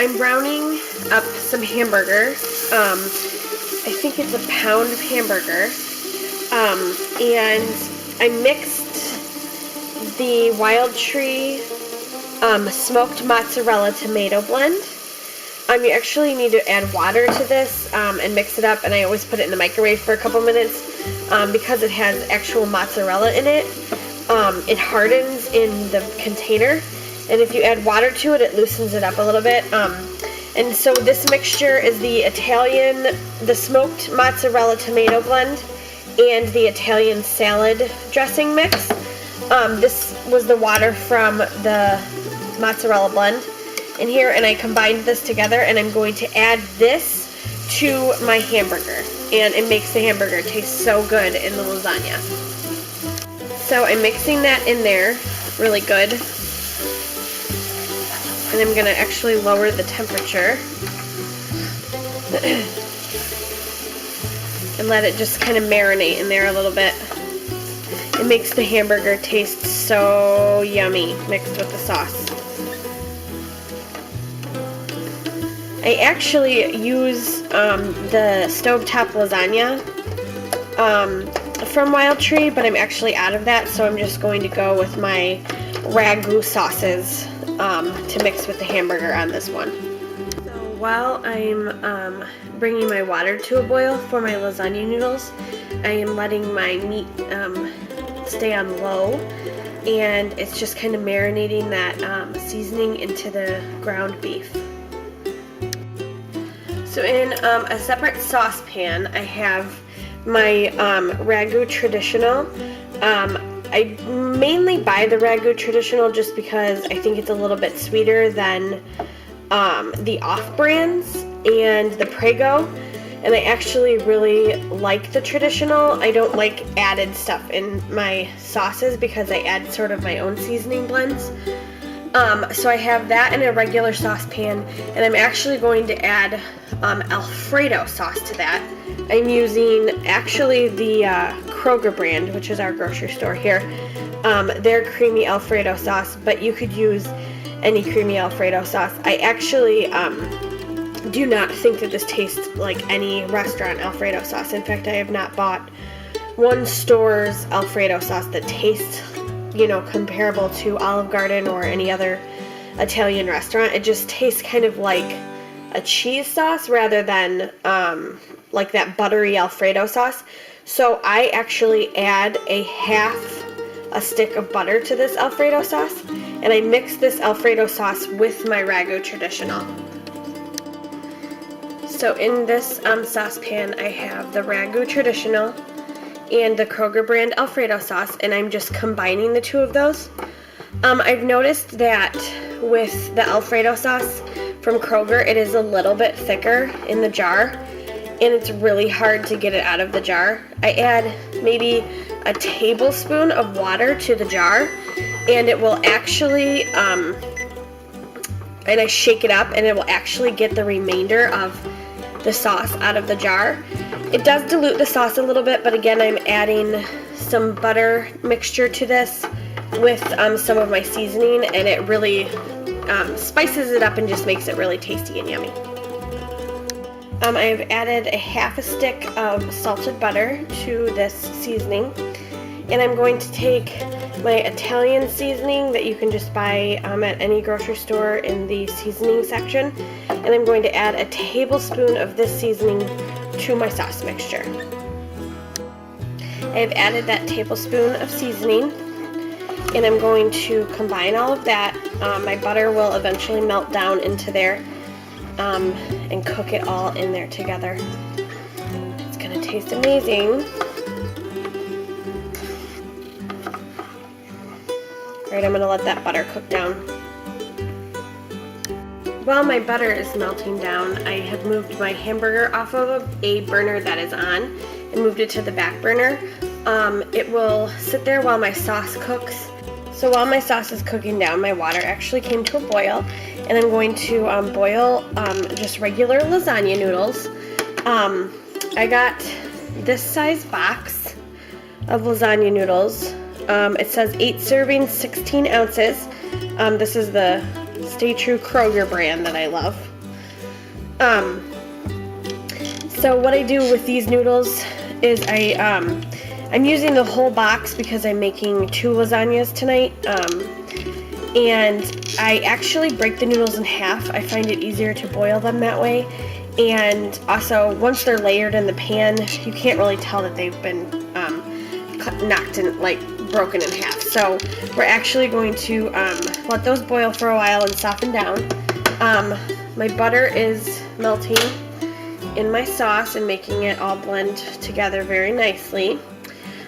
I'm browning up some hamburger. I think it's a pound of hamburger. And I mixed the Wild Tree smoked mozzarella tomato blend. You actually need to add water to this and mix it up, and I always put it in the microwave for a couple minutes because it has actual mozzarella in it. It hardens in the container, and if you add water to it, it loosens it up a little bit. And so this mixture is the smoked mozzarella tomato blend and the Italian salad dressing mix. This was the water from the mozzarella blend in here, and I combined this together, and I'm going to add this to my hamburger, and it makes the hamburger taste so good in the lasagna. So I'm mixing that in there really good, and I'm going to actually lower the temperature and let it just kind of marinate in there a little bit. It makes the hamburger taste so yummy mixed with the sauce. I actually use the stovetop lasagna from Wild Tree, but I'm actually out of that, so I'm just going to go with my Ragu sauces to mix with the hamburger on this one. So while I'm bringing my water to a boil for my lasagna noodles, I am letting my meat stay on low, and it's just kind of marinating that seasoning into the ground beef. So in a separate saucepan, I have my Ragu Traditional. I mainly buy the Ragu Traditional just because I think it's a little bit sweeter than the off-brands and the Prego. And I actually really like the Traditional. I don't like added stuff in my sauces because I add sort of my own seasoning blends. So I have that in a regular saucepan, and I'm actually going to add Alfredo sauce to that. I'm using actually the Kroger brand, which is our grocery store here, their creamy Alfredo sauce, but you could use any creamy Alfredo sauce. I actually do not think that this tastes like any restaurant Alfredo sauce. In fact, I have not bought one store's Alfredo sauce that tastes, comparable to Olive Garden or any other Italian restaurant. It just tastes kind of like a cheese sauce rather than like that buttery Alfredo sauce. So I actually add half a stick of butter to this Alfredo sauce, and I mix this Alfredo sauce with my Ragu Traditional. So in this saucepan, I have the Ragu Traditional and the Kroger brand Alfredo sauce, and I'm just combining the two of those. I've noticed that with the Alfredo sauce from Kroger, it is a little bit thicker in the jar, and it's really hard to get it out of the jar. I add maybe a tablespoon of water to the jar, and it will actually, and I shake it up, and it will actually get the remainder of the sauce out of the jar. It does dilute the sauce a little bit, but again, I'm adding some butter mixture to this with some of my seasoning, and it really spices it up and just makes it really tasty and yummy. I've added a half a stick of salted butter to this seasoning, and I'm going to take my Italian seasoning that you can just buy at any grocery store in the seasoning section, and I'm going to add a tablespoon of this seasoning to my sauce mixture. I've added that tablespoon of seasoning, and I'm going to combine all of that. My butter will eventually melt down into there and cook it all in there together. It's going to taste amazing. Alright, I'm going to let that butter cook down. While my butter is melting down, I have moved my hamburger off of a burner that is on and moved it to the back burner. It will sit there while my sauce cooks. So while my sauce is cooking down, my water actually came to a boil, and I'm going to boil just regular lasagna noodles. I got this size box of lasagna noodles. It says 8 servings, 16 ounces. This is the Stay True Kroger brand that I love. So what I do with these noodles is I'm using the whole box because I'm making 2 lasagnas tonight. And I actually break the noodles in half. I find it easier to boil them that way. And also, once they're layered in the pan, you can't really tell that they've been knocked in, like broken in half. So we're actually going to let those boil for a while and soften down. My butter is melting in my sauce and making it all blend together very nicely.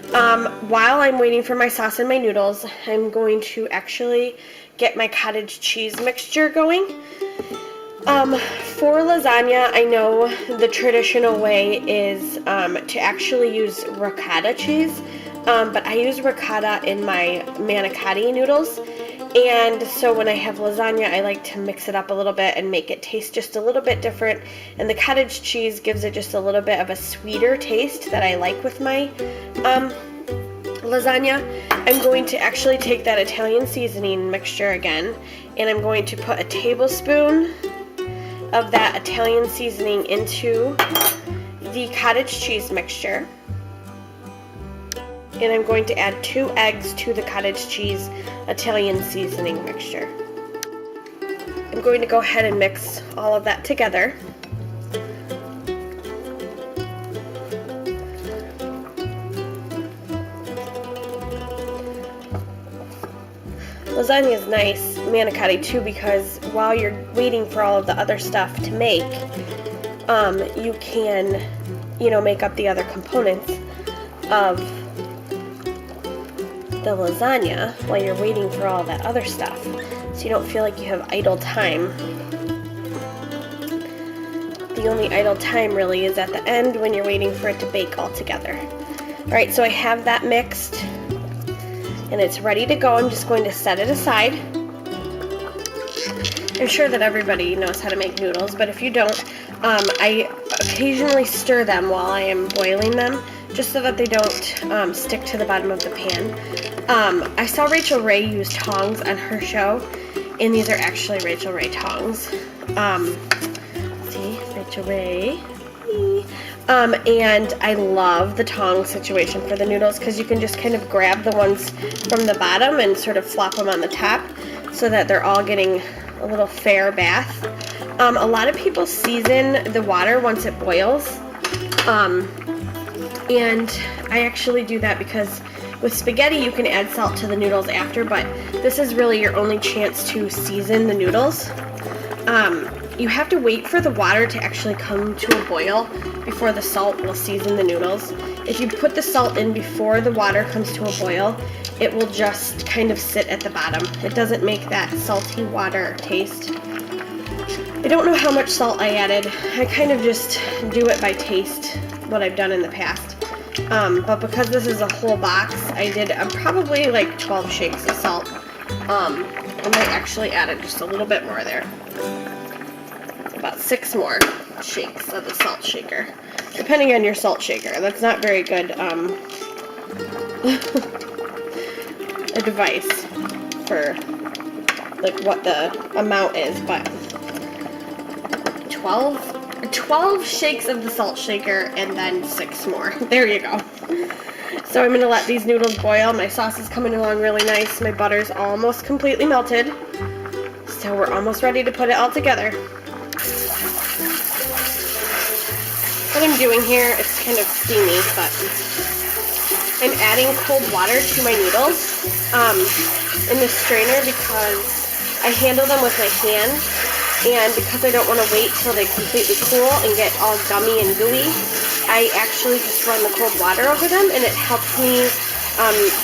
While I'm waiting for my sauce and my noodles, I'm going to actually get my cottage cheese mixture going. For lasagna, I know the traditional way is to actually use ricotta cheese, but I use ricotta in my manicotti noodles. And so when I have lasagna, I like to mix it up a little bit and make it taste just a little bit different. And the cottage cheese gives it just a little bit of a sweeter taste that I like with my lasagna. I'm going to actually take that Italian seasoning mixture again, and I'm going to put a tablespoon of that Italian seasoning into the cottage cheese mixture. And I'm going to add 2 eggs to the cottage cheese Italian seasoning mixture. I'm going to go ahead and mix all of that together. Lasagna is nice, manicotti too, because while you're waiting for all of the other stuff to make, you can, make up the other components of the lasagna while you're waiting for all that other stuff, so you don't feel like you have idle time. The only idle time really is at the end when you're waiting for it to bake all together. Alright, so I have that mixed and it's ready to go. I'm just going to set it aside. I'm sure that everybody knows how to make noodles, but if you don't, I occasionally stir them while I am boiling them, just so that they don't stick to the bottom of the pan. I saw Rachel Ray use tongs on her show, and these are actually Rachel Ray tongs. See, Rachel Ray. And I love the tong situation for the noodles because you can just kind of grab the ones from the bottom and sort of flop them on the top so that they're all getting a little fair bath. A lot of people season the water once it boils, and I actually do that because with spaghetti you can add salt to the noodles after, but this is really your only chance to season the noodles. You have to wait for the water to actually come to a boil before the salt will season the noodles. If you put the salt in before the water comes to a boil, it will just kind of sit at the bottom. It doesn't make that salty water taste. I don't know how much salt I added. I kind of just do it by taste, what I've done in the past. But because this is a whole box, I did probably like 12 shakes of salt. I might actually add it just a little bit more there. About 6 more shakes of the salt shaker, depending on your salt shaker. That's not very good advice for like what the amount is, but 12 shakes of the salt shaker and then 6 more. There you go. So I'm going to let these noodles boil. My sauce is coming along really nice. My butter's almost completely melted. So we're almost ready to put it all together. What I'm doing here, it's kind of steamy, but I'm adding cold water to my noodles in the strainer because I handle them with my hand, and because I don't want to wait till they completely cool and get all gummy and gooey, I actually just run the cold water over them, and it helps me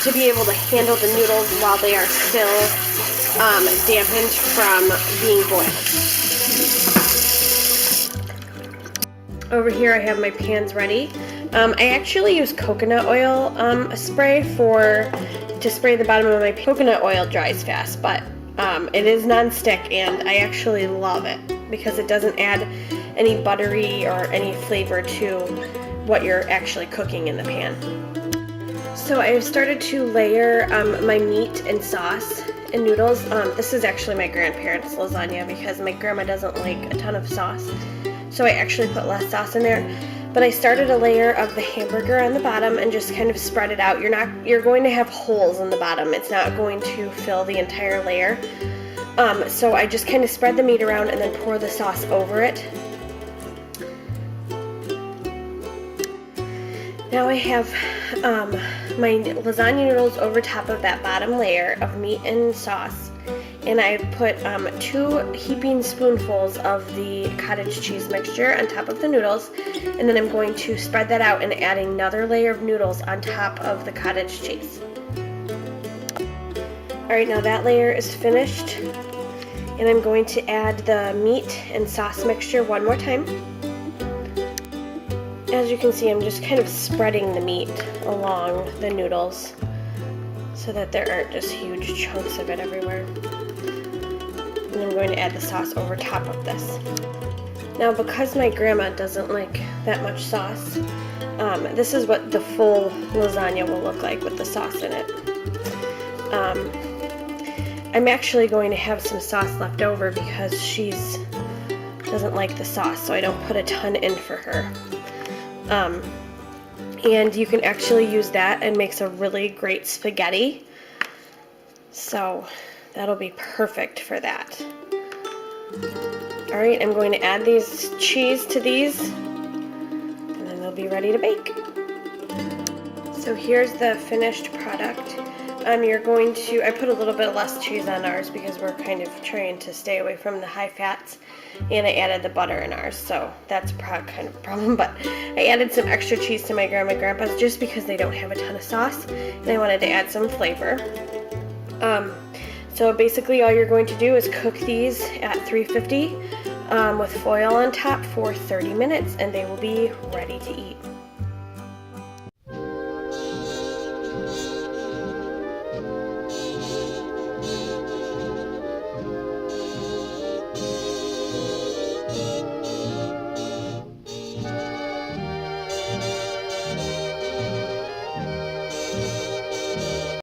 to be able to handle the noodles while they are still dampened from being boiled. Over here I have my pans ready. I actually use coconut oil spray to spray the bottom of my pan. Coconut oil dries fast, but it is non-stick and I actually love it because it doesn't add any buttery or any flavor to what you're actually cooking in the pan. So I've started to layer my meat and sauce and noodles. This is actually my grandparents' lasagna because my grandma doesn't like a ton of sauce. so I actually put less sauce in there. But I started a layer of the hamburger on the bottom and just kind of spread it out. You're going to have holes in the bottom. It's not going to fill the entire layer. So I just kind of spread the meat around and then pour the sauce over it. Now I have my lasagna noodles over top of that bottom layer of meat and sauce. And I put 2 heaping spoonfuls of the cottage cheese mixture on top of the noodles. And then I'm going to spread that out and add another layer of noodles on top of the cottage cheese. Alright, now that layer is finished. And I'm going to add the meat and sauce mixture one more time. As you can see, I'm just kind of spreading the meat along the noodles so that there aren't just huge chunks of it everywhere. And I'm going to add the sauce over top of this. Now, because my grandma doesn't like that much sauce, this is what the full lasagna will look like with the sauce in it. I'm actually going to have some sauce left over because she doesn't like the sauce, so I don't put a ton in for her. And you can actually use that and makes a really great spaghetti. So that'll be perfect for that. Alright, I'm going to add these cheese to these, and then they'll be ready to bake. So here's the finished product. I put a little bit less cheese on ours because we're kind of trying to stay away from the high fats, and I added the butter in ours, so that's kind of a problem, but I added some extra cheese to my grandma and grandpa's just because they don't have a ton of sauce, and I wanted to add some flavor. So basically all you're going to do is cook these at 350 with foil on top for 30 minutes, and they will be ready to eat.